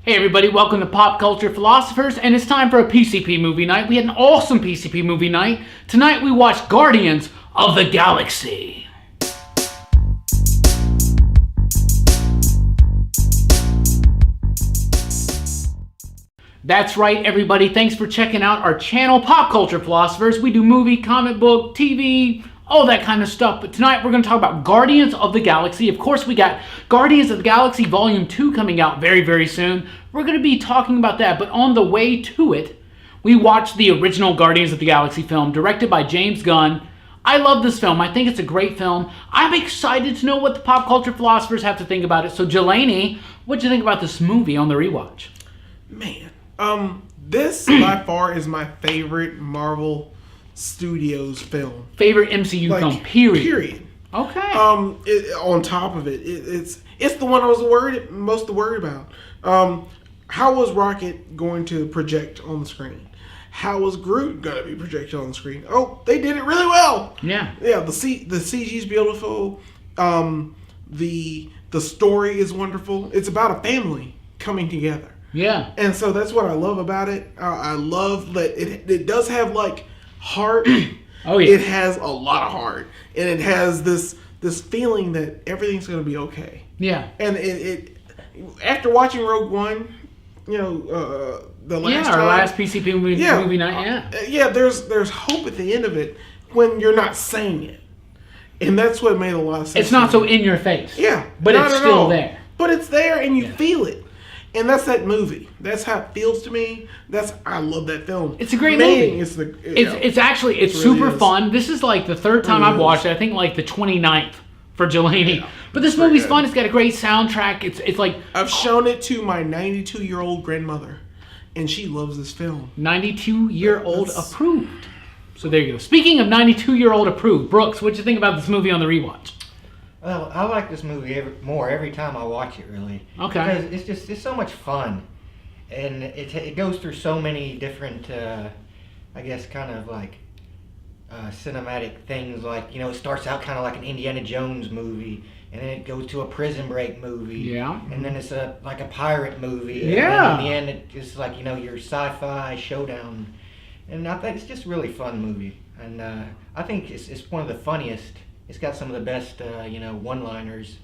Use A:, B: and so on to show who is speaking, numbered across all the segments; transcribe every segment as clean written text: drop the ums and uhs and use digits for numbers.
A: Hey everybody, welcome to Pop Culture Philosophers, and it's time for a PCP movie night. We had an awesome PCP movie night. Tonight we watched Guardians of the Galaxy. That's right, everybody. Thanks for checking out our channel, Pop Culture Philosophers. We do movie, comic book, TV, all that kind of stuff. But tonight we're going to talk about Guardians of the Galaxy. Of course, we got Guardians of the Galaxy Volume 2 coming out very, very soon. We're going to be talking about that. But on the way to it, we watched the original Guardians of the Galaxy film, directed by James Gunn. I love this film. I think it's a great film. I'm excited to know what the Pop Culture Philosophers have to think about it. So, Jelani, what'd you think about this movie on the rewatch?
B: Man, this by far is my favorite Marvel Studios film.
A: Favorite MCU film, period. Okay.
B: On top of it, it's the one I was most worried about. How was Rocket going to project on the screen? How was Groot going to be projected on the screen? Oh, they did it really well.
A: Yeah.
B: Yeah. The CG is beautiful. The story is wonderful. It's about a family coming together.
A: Yeah.
B: And so that's what I love about it. I love that it does have like heart.
A: Oh yeah.
B: It has a lot of heart, and it has this feeling that everything's going to be okay.
A: Yeah.
B: And it after watching Rogue One, the last time,
A: our last PCP movie night.
B: Yeah. There's hope at the end of it when you're not saying it, and that's what made a lot of sense.
A: It's not so in your face.
B: Yeah,
A: but it's still there.
B: But it's there, and you feel it. And that's that movie. That's how it feels to me. I love that film.
A: It's a great movie.
B: It's
A: really super fun. This is like the third time I've watched it. I think like the 29th for Jelani. Yeah, but this movie's fun. It's got a great soundtrack. It's like
B: I've shown it to my 92-year-old grandmother, and she loves this film.
A: 92-year-old approved. So there you go. Speaking of 92-year-old approved, Brooks, what'd you think about this movie on the rewatch?
C: Well, I like this movie every time I watch it, really.
A: Okay.
C: Because it's so much fun, and it goes through so many different, I guess, kind of like cinematic things. Like, it starts out kind of like an Indiana Jones movie, and then it goes to a Prison Break movie.
A: Yeah.
C: And then it's like a pirate movie.
A: Yeah.
C: And then in the end, it's like your sci-fi showdown, and I think it's just a really fun movie, and I think it's one of the funniest. It's got some of the best, one-liners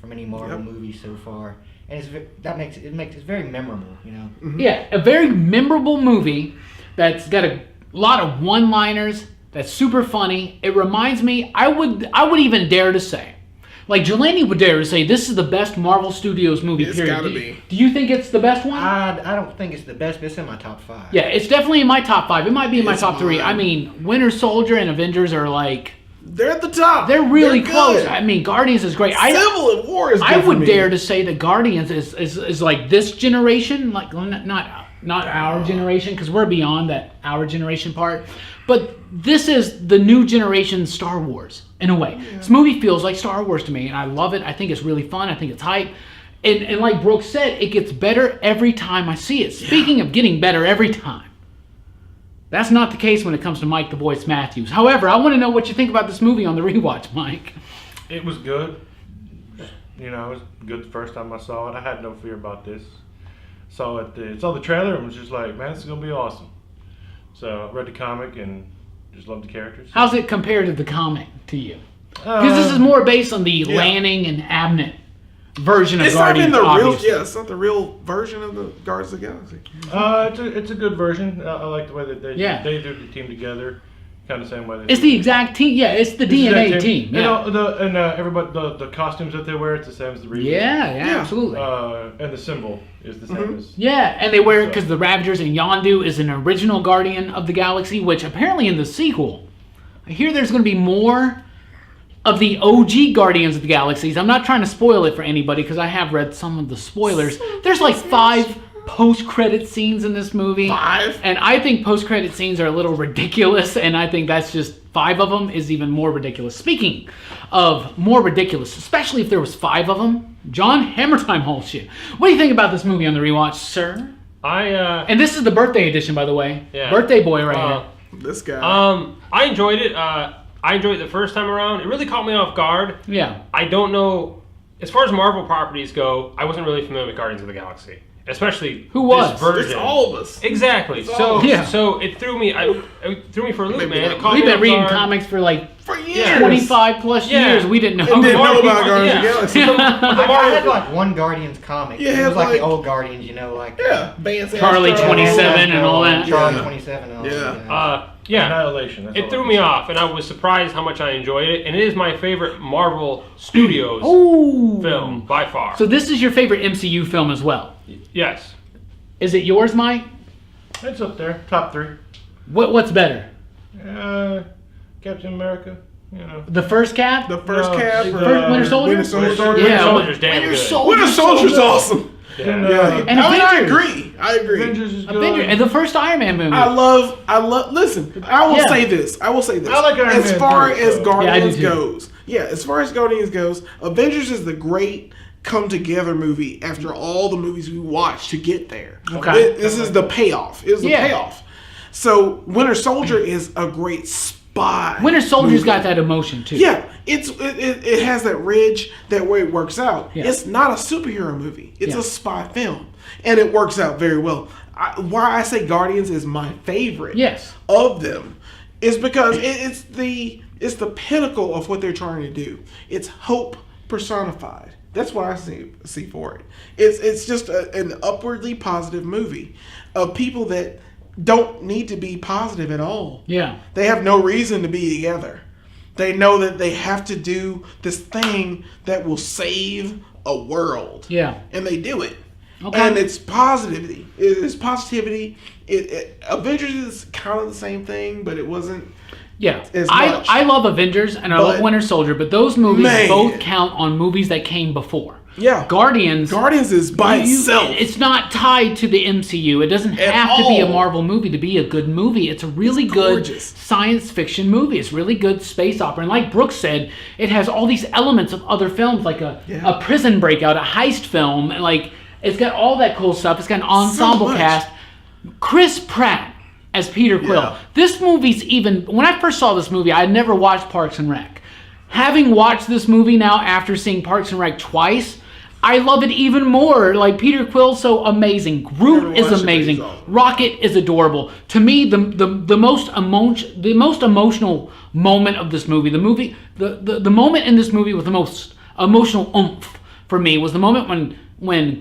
C: from any Marvel movie so far, and it's very memorable,
A: Mm-hmm. Yeah, a very memorable movie that's got a lot of one-liners. That's super funny. It reminds me. I would even dare to say, like Jelani would dare to say, this is the best Marvel Studios movie.
B: It's
A: period.
B: Gotta be.
A: Do you think it's the best one?
C: I don't think it's the best, but it's in my top 5.
A: Yeah, it's definitely in my top 5. It might be in my top 3. I mean, Winter Soldier and Avengers are like.
B: They're at the top.
A: They're really close.
B: Good.
A: I mean, Guardians is great.
B: Civil War is good
A: I would
B: for me.
A: dare to say that Guardians is like this generation, like not our generation, because we're beyond that our generation part. But this is the new generation Star Wars, in a way. Yeah. This movie feels like Star Wars to me, and I love it. I think it's really fun. I think it's hype. And like Brooks said, it gets better every time I see it. Speaking of getting better every time, that's not the case when it comes to Mike the Voice Matthews. However, I want to know what you think about this movie on the rewatch, Mike.
D: It was good. It was good the first time I saw it. I had no fear about this. Saw the trailer and was just like, man, this is going to be awesome. So I read the comic and just loved the characters.
A: How's it compared to the comic to you? Because this is more based on the Lanning and Abnett version of Guardians.
B: It's not the real version of the Guardians of the Galaxy.
D: It's a good version. I like the way that they do the team together, kind of the same way.
A: It's the exact team. Yeah, it's the DNA team. Yeah.
D: Everybody the costumes that they wear, it's the same as the real.
A: Yeah, absolutely.
D: And the symbol is the same as.
A: Yeah, and they wear it because the Ravagers and Yondu is an original Guardian of the Galaxy, which apparently in the sequel, I hear there's going to be more of the OG Guardians of the Galaxies. I'm not trying to spoil it for anybody because I have read some of the spoilers. There's like 5 post-credit scenes in this movie.
B: 5?
A: And I think post-credit scenes are a little ridiculous, and I think that's just 5 of them is even more ridiculous. Speaking of more ridiculous, especially if there was 5 of them, John Hammertime Holshoe. What do you think about this movie on the rewatch, sir?
D: And
A: this is the birthday edition, by the way.
D: Yeah.
A: Birthday boy right here.
B: This guy.
E: I enjoyed it. I enjoyed it the first time around. It really caught me off guard.
A: Yeah.
E: I don't know. As far as Marvel properties go, I wasn't really familiar with Guardians of the Galaxy. especially
A: Who was?
E: this version.
B: It's all of us.
E: Exactly.
B: It's all
E: So
B: of us.
A: Yeah.
E: so it threw me. It threw me for a loop,
B: Maybe
E: man.
B: not.
E: It caught
A: We've
E: me
A: been
E: off
A: reading
E: guard.
A: comics for like
B: For years.
A: 25 plus
E: Yeah.
A: years. We didn't know.
B: And didn't know
E: Marvel
B: about
E: people-
B: Guardians
E: yeah.
B: of the Galaxy.
C: I had like one Guardians comic.
B: Yeah,
C: it was like
B: like-
C: the old Guardians, like
B: Yeah, Vance
A: Charlie
B: Astro.
A: 27 and all that.
C: Charlie
B: Yeah.
C: 27 and all
B: Yeah.
C: that.
E: Yeah.
D: Annihilation. That's
E: It
D: all
E: threw
D: I
E: me
D: can say.
E: off, and I was surprised how much I enjoyed it. And it is my favorite Marvel Studios
A: Ooh.
E: film by far.
A: So this is your favorite MCU film as well.
E: Yes.
A: Is it yours, Mike?
D: It's up there, top 3.
A: What's better?
D: Captain America.
A: The first Cap?
B: The first
D: No,
B: Cap.
D: the
B: or
A: Winter Soldier?
B: Winter Soldier.
A: Yeah,
E: Soldier's damn
A: Winter
E: good.
A: Soldier.
B: Winter Soldier's awesome.
D: Yeah.
B: Yeah,
A: And
B: I
A: Avengers.
B: agree. I agree.
D: Avengers is good.
A: Avenger, and the first Iron Man movie.
B: I love. Listen, I will
A: Yeah.
B: say this. I will say this.
D: I like Iron
B: as
D: Man
B: far
D: too,
B: as
D: so.
B: Guardians
A: Yeah, I do too.
B: goes, as far as Guardians goes, Avengers is the great come together movie after all the movies we watched to get there.
A: Okay.
B: This is the payoff. It was the
A: Yeah.
B: payoff. So Winter Soldier is a great spy.
A: Winter Soldier's
B: movie.
A: got that emotion too.
B: Yeah, it has that ridge, that way it works out.
A: Yeah.
B: It's not a superhero movie. It's
A: Yeah.
B: a spy film, and it works out very well. Why I say Guardians is my favorite
A: Yes.
B: of them is because it's the pinnacle of what they're trying to do. It's hope personified. That's what I see for it. It's just an upwardly positive movie of people that don't need to be positive at all.
A: Yeah.
B: They have no reason to be together. They know that they have to do this thing that will save a world.
A: Yeah.
B: And they do it.
A: Okay.
B: And it's positivity. It's positivity. Avengers is kind of the same thing, but it wasn't
A: Yeah.
B: as much.
A: I love Avengers and I love
B: But-
A: Winter Soldier, but those movies
B: Man.
A: both count on movies that came before.
B: Yeah.
A: Guardians
B: Guardians is by itself.
A: It's not tied to the MCU. It doesn't
B: At
A: have to be a
B: all.
A: Marvel movie to be a good movie. It's a really good
B: gorgeous.
A: science fiction movie. It's really good space opera. And like Brooks said, it has all these elements of other films, like a prison breakout, a heist film, and like it's got all that cool stuff. It's got an ensemble
B: much.
A: cast. Chris Pratt as Peter Quill.
B: Yeah.
A: This movie's even when I first saw this movie, I had never watched Parks and Rec. Having watched this movie now after seeing Parks and Rec twice, I love it even more. Like Peter Quill's so amazing. Groot
B: Never
A: is
B: watched it,
A: amazing.
B: but he's awesome.
A: Rocket is adorable. To me, the most emotional moment of this movie, the moment in this movie with the most emotional oomph for me was the moment when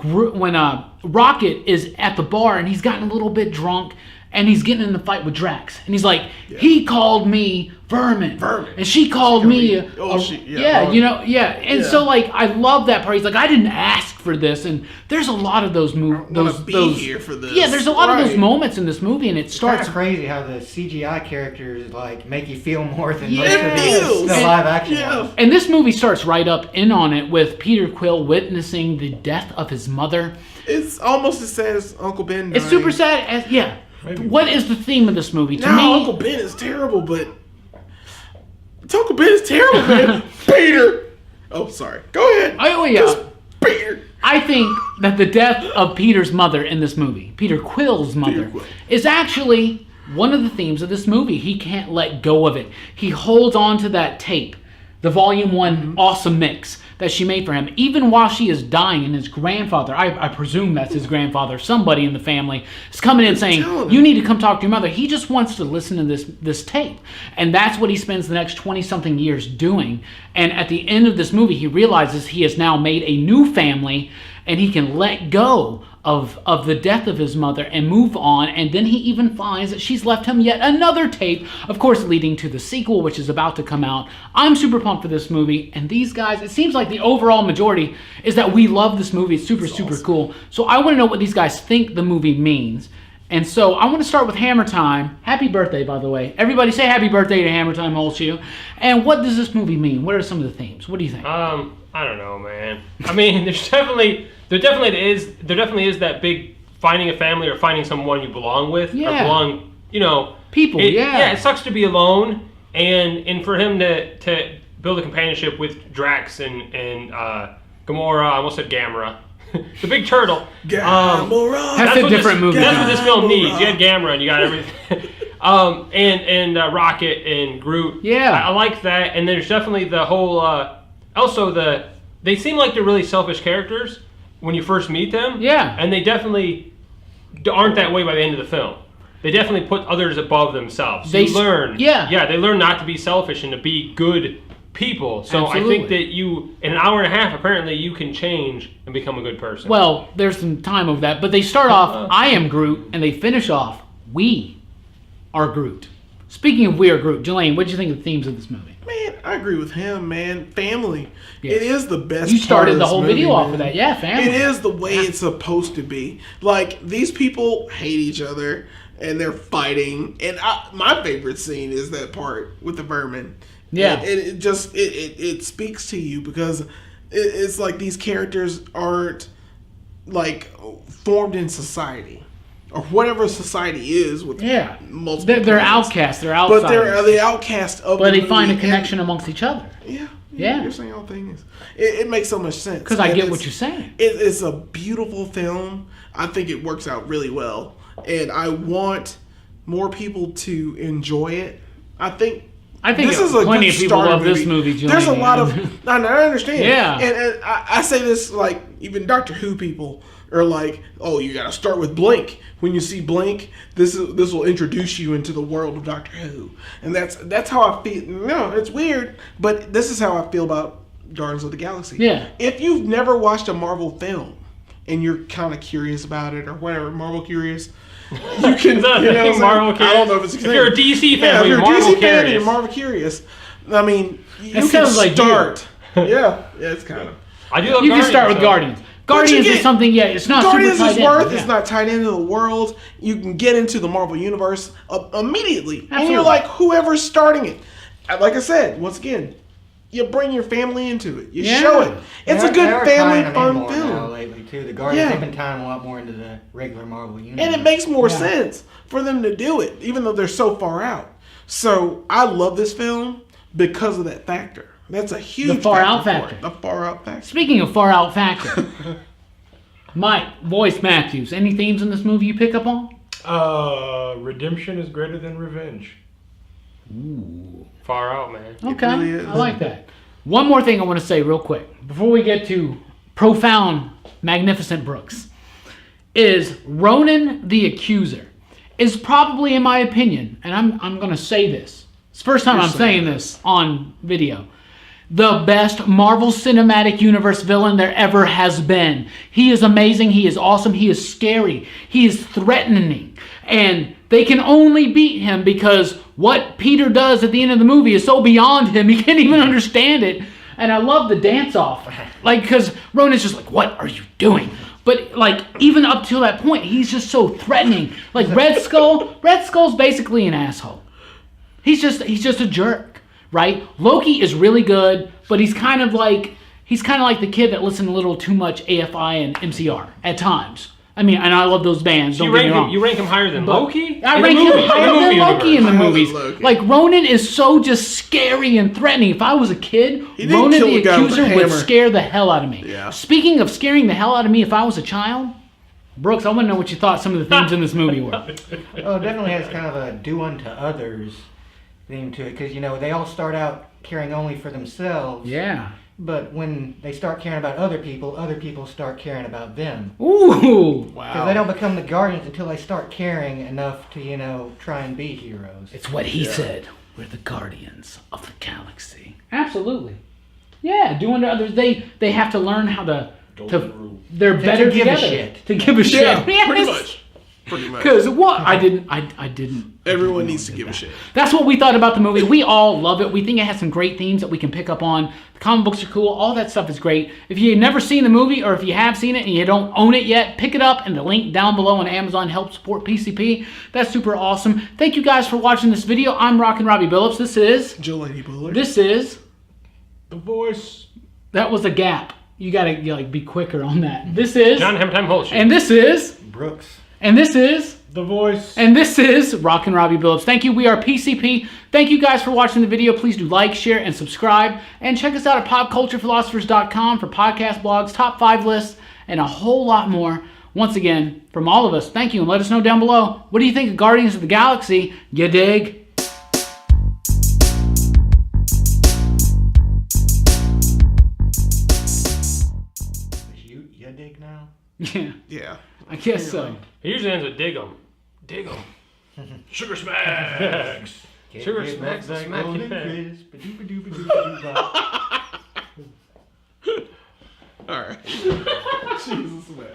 A: Rocket is at the bar and he's gotten a little bit drunk and he's getting in the fight with Drax and he's like, he called me vermin, and she called me and so like I love that part. He's like, I didn't ask for this, and there's a lot of those those
B: here for this.
A: yeah, there's a lot of those
B: Right.
A: moments in this movie, and it
C: It's kind
A: starts
C: of crazy how the CGI characters like make you feel more than
A: Yeah.
C: most of
B: It
C: the
B: feels.
C: live action
B: Yeah.
C: ones.
A: And this movie starts right up in on it with Peter Quill witnessing the death of his mother.
B: It's almost as sad as Uncle Ben dying.
A: It's super sad. What is the theme of this movie? To
B: No,
A: me,
B: Uncle Ben is terrible, but Uncle Ben is terrible, man. Peter. Oh, sorry. Go ahead. Just Peter.
A: I think that the death of Peter's mother in this movie, Peter Quill's mother,
B: Quill.
A: is actually one of the themes of this movie. He can't let go of it. He holds on to that tape, the Volume 1 awesome mix that she made for him, even while she is dying, and his grandfather, I presume that's his grandfather, somebody in the family, is coming in saying,
B: telling him.
A: you need to come talk to your mother. He just wants to listen to this tape. And that's what he spends the next 20-something years doing. And at the end of this movie, he realizes he has now made a new family, and he can let go of the death of his mother and move on. And then he even finds that she's left him yet another tape, of course leading to the sequel, which is about to come out. I'm super pumped for this movie, and these guys, it seems like the overall majority is that we love this movie. It's super cool. So I want to know what these guys think the movie means. And so I want to start with Hammertime. Happy birthday, by the way. Everybody say happy birthday to Hammertime Holshoe. And what does this movie mean? What are some of the themes? What do you think?
E: I don't know, man. I mean, there definitely is that big finding a family or finding someone you belong with or
A: Yeah.
E: belong,
A: People,
E: Yeah, it sucks to be alone, and for him to build a companionship with Drax and Gamora. I almost said Gamera, the big turtle.
B: Gamora.
A: That's a
E: what
A: different movie.
E: That's what this film
B: Gamera.
E: needs. You had Gamera and you got everything. And Rocket and Groot.
A: Yeah.
E: I like that. And there's definitely the whole. They seem like they're really selfish characters, when you first meet them.
A: Yeah.
E: And they definitely aren't that way by the end of the film. They definitely put others above themselves.
A: They
E: learn.
A: Yeah.
E: They learn not to be selfish and to be good people. So
A: Absolutely.
E: I think that in an hour and a half, apparently you can change and become a good person.
A: Well, there's some time over that, but they start off, I am Groot, and they finish off, we are Groot. Speaking of We Are Groot, Jelani, what did you think of the themes of this movie?
B: Man, I agree with him, man. Family.
A: Yes.
B: It is the best
A: You
B: part
A: started
B: of
A: the
B: this
A: whole
B: movie,
A: video off
B: man.
A: with that. Yeah, family.
B: It is the way it's supposed to be. Like, these people hate each other, and they're fighting. And my favorite scene is that part with the vermin.
A: Yeah.
B: And it just, it speaks to you because it's like these characters aren't, like, formed in society. Or whatever society is with multiple
A: They're
B: planets.
A: outcasts. They're outsiders.
B: But they're the outcast of
A: But
B: the
A: they find a
B: movie.
A: connection amongst each other.
B: Yeah. You're saying all things. It makes so much sense.
A: Because I
B: And
A: get
B: it's-
A: what you're saying.
B: It's a beautiful film. I think it works out really well. And I want more people to enjoy it. I think this is a
A: plenty
B: good
A: of people
B: starter
A: love this movie, Jelani.
B: There's a lot of... I understand.
A: Yeah.
B: And I say this, like, even Doctor Who people are like, oh, you got to start with Blink. When you see Blink, this will introduce you into the world of Doctor Who. And that's how I feel. No, it's weird, but this is how I feel about Guardians of the Galaxy.
A: Yeah.
B: If you've never watched a Marvel film and you're kind of curious about it or whatever, Marvel curious, you can.
E: Is that a thing, Marvel
B: I don't know if it's a
E: If you're a DC fan,
B: if you're a
E: Marvel
B: DC fan and
E: curious.
B: you're Marvel curious, I mean, you can
A: sounds like you.
B: start. Yeah, it's kind of.
E: I do love
A: You can start with
E: so-
A: Guardians. Guardians is something, it's not
B: Guardians
A: super tied
B: is
A: in.
B: worth.
A: Yeah.
B: It's not tied into the world. You can get into the Marvel universe immediately, and
A: Absolutely.
B: you're like, whoever's starting it. Like I said, once again, you bring your family into it. You show it. It's a good family fun
C: Now
B: film,
C: lately too. The Guardians have been tying a lot more into the regular Marvel universe.
B: and it makes more sense for them to do it, even though they're so far out. So I love this film because of that factor. That's a huge
A: far
B: factor
A: out
B: for
A: factor.
B: it. The far out factor.
A: Speaking of far out factor, Mike, Boyce Matthews, any themes in this movie you pick up on?
D: Redemption is greater than revenge.
E: Far out, man.
A: Okay,
B: really is.
A: I like that. One more thing I want to say real quick before we get to profound, magnificent Brooks is Ronan the Accuser is probably, in my opinion, and I'm going to say this. It's the first time I'm saying this on video. The best Marvel Cinematic Universe villain there ever has been. He is amazing. He is awesome. He is scary. He is threatening. And they can only beat him because what Peter does at the end of the movie is so beyond him. He can't even understand it. And I love the dance-off. Like, because Ronan's just like, what are you doing? But, like, even up till that point, he's just so threatening. Like, Red Skull's basically an asshole. He's just a jerk, right? Loki is really good, but he's kind of like the kid that listened a little too much AFI and MCR at times. I mean, and I love those bands. Don't get me wrong.
E: You rank him higher than Loki?
A: I
E: In the
A: rank
E: movie-
A: him higher
E: in the
A: than
E: movie
A: Loki in the
B: universe. Higher
A: movies.
B: than Loki.
A: Like, Ronan is so just scary and threatening. If I was a kid,
B: He didn't
A: Ronan
B: kill
A: the
B: a guy with a
A: Accuser would
B: hammer.
A: scare the hell out of me.
B: Yeah.
A: Speaking of scaring the hell out of me if I was a child, Brooks, I want to know what you thought some of the themes in this movie were.
C: Oh, it definitely has kind of a do unto others theme to it because they all start out caring only for themselves.
A: Yeah.
C: But when they start caring about other people start caring about them.
A: Ooh.
C: Because they don't become the Guardians until they start caring enough to, try and be heroes.
A: It's what he said. We're the Guardians of the Galaxy. Absolutely. Yeah, do unto others. They have to learn how they're better
C: give a
A: together.
C: shit.
A: To give a shit.
B: Yeah,
A: Yes.
B: pretty much. Pretty much.
A: Because what? I didn't.
B: Everyone needs to give a shit.
A: That's what we thought about the movie. We all love it. We think it has some great themes that we can pick up on. The comic books are cool. All that stuff is great. If you've never seen the movie or if you have seen it and you don't own it yet, pick it up and the link down below on Amazon helps support PCP. That's super awesome. Thank you guys for watching this video. I'm Rockin' Robbie Billups. This is...
B: Jelani Bullard.
A: This is...
D: The voice.
A: That was a gap. You gotta be quicker on that. This is...
E: John Hammertime Holshoe.
A: And this is...
C: Brooks.
A: And this is...
D: The voice.
A: And this is Rockin' Robbie Billups. Thank you. We are PCP. Thank you guys for watching the video. Please do like, share, and subscribe. And check us out at popculturephilosophers.com for podcast blogs, top 5 lists, and a whole lot more. Once again, from all of us, thank you. And let us know down below, what do you think of Guardians of the Galaxy? You dig?
C: You dig now?
A: Yeah,
B: Yeah.
A: I guess so.
E: He usually ends with dig 'em. Dig 'em.
D: Sugar smacks.
E: Sugar smacks the smack in the
B: All right. Jesus, man.